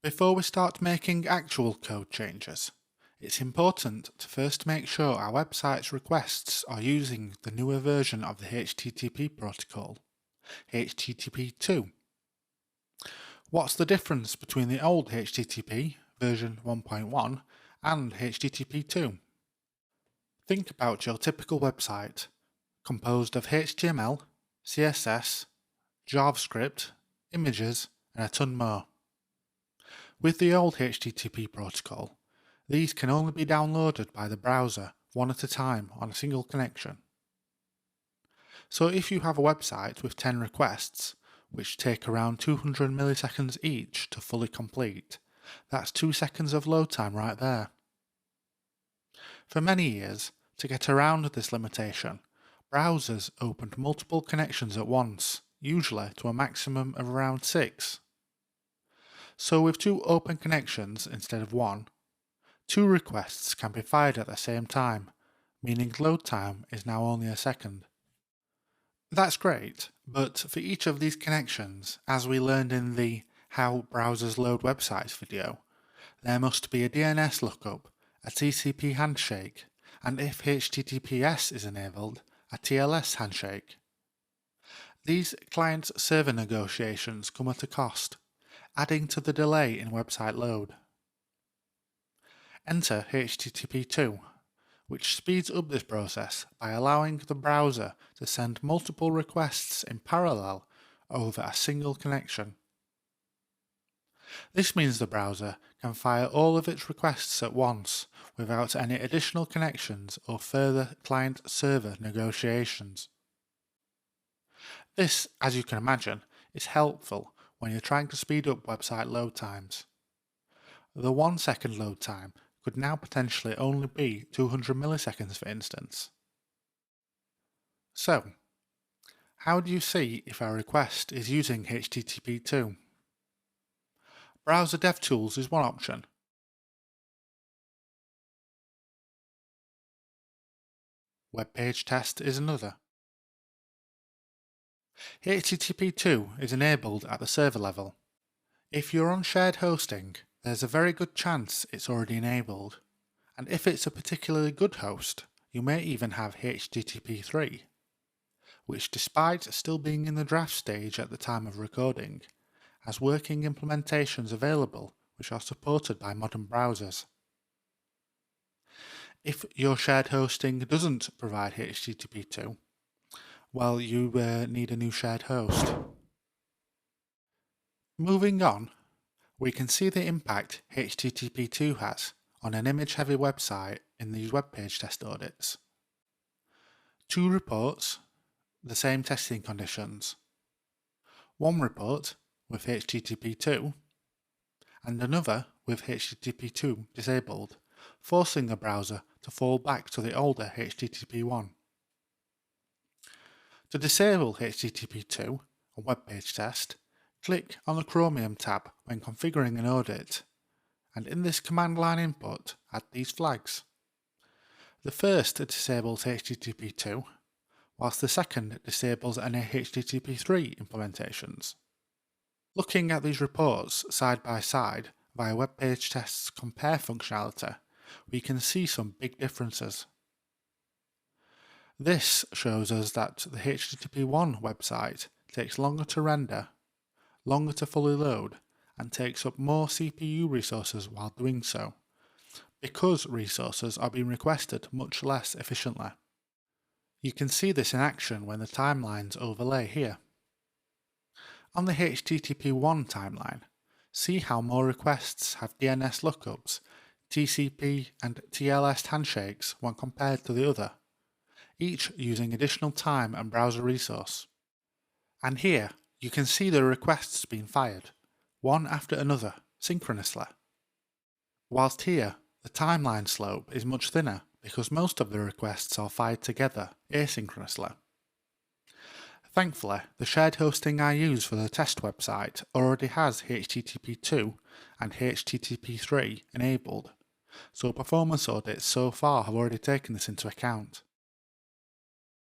Before we start making actual code changes, it's important to first make sure our website's requests are using the newer version of the HTTP protocol, HTTP 2. What's the difference between the old HTTP version 1.1 and HTTP 2? Think about your typical website, composed of HTML, CSS, JavaScript, images, and a ton more. With the old HTTP protocol, these can only be downloaded by the browser one at a time on a single connection. So if you have a website with 10 requests, which take around 200 milliseconds each to fully complete, that's 2 seconds of load time right there. For many years, to get around this limitation, browsers opened multiple connections at once, usually to a maximum of around 6. So with 2 open connections instead of 1, 2 requests can be fired at the same time, meaning load time is now only a second. That's great, but for each of these connections, as we learned in the How Browsers Load Websites video, there must be a DNS lookup, a TCP handshake, and if HTTPS is enabled, a TLS handshake. These client-server negotiations come at a cost, adding to the delay in website load. Enter HTTP 2, which speeds up this process by allowing the browser to send multiple requests in parallel over a single connection. This means the browser can fire all of its requests at once without any additional connections or further client-server negotiations. This, as you can imagine, is helpful when you're trying to speed up website load times. The 1 second load time could now potentially only be 200 milliseconds for instance. So, how do you see if our request is using HTTP 2? Browser DevTools is one option. Web page test is another. HTTP 2 is enabled at the server level. If you're on shared hosting, there's a very good chance it's already enabled, and if it's a particularly good host, you may even have HTTP 3, which despite still being in the draft stage at the time of recording, has working implementations available which are supported by modern browsers. If your shared hosting doesn't provide HTTP 2, well, you need a new shared host. Moving on, we can see the impact HTTP 2 has on an image-heavy website in these web page test audits. 2 reports, the same testing conditions. 1 report with HTTP 2 and another with HTTP 2 disabled, forcing the browser to fall back to the older HTTP 1. To disable HTTP 2 on web page test, click on the Chromium tab when configuring an audit, and in this command line input, add these flags. The first disables HTTP 2, whilst the second disables any HTTP 3 implementations. Looking at these reports side by side via web page test's compare functionality, we can see some big differences. This shows us that the HTTP 1 website takes longer to render, longer to fully load, and takes up more CPU resources while doing so, because resources are being requested much less efficiently. You can see this in action when the timelines overlay here. On the HTTP 1 timeline, see how more requests have DNS lookups, TCP and TLS handshakes when compared to the other, each using additional time and browser resource. And here, you can see the requests being fired, one after another, synchronously. Whilst here, the timeline slope is much thinner because most of the requests are fired together, asynchronously. Thankfully, the shared hosting I use for the test website already has HTTP 2 and HTTP 3 enabled, so performance audits so far have already taken this into account.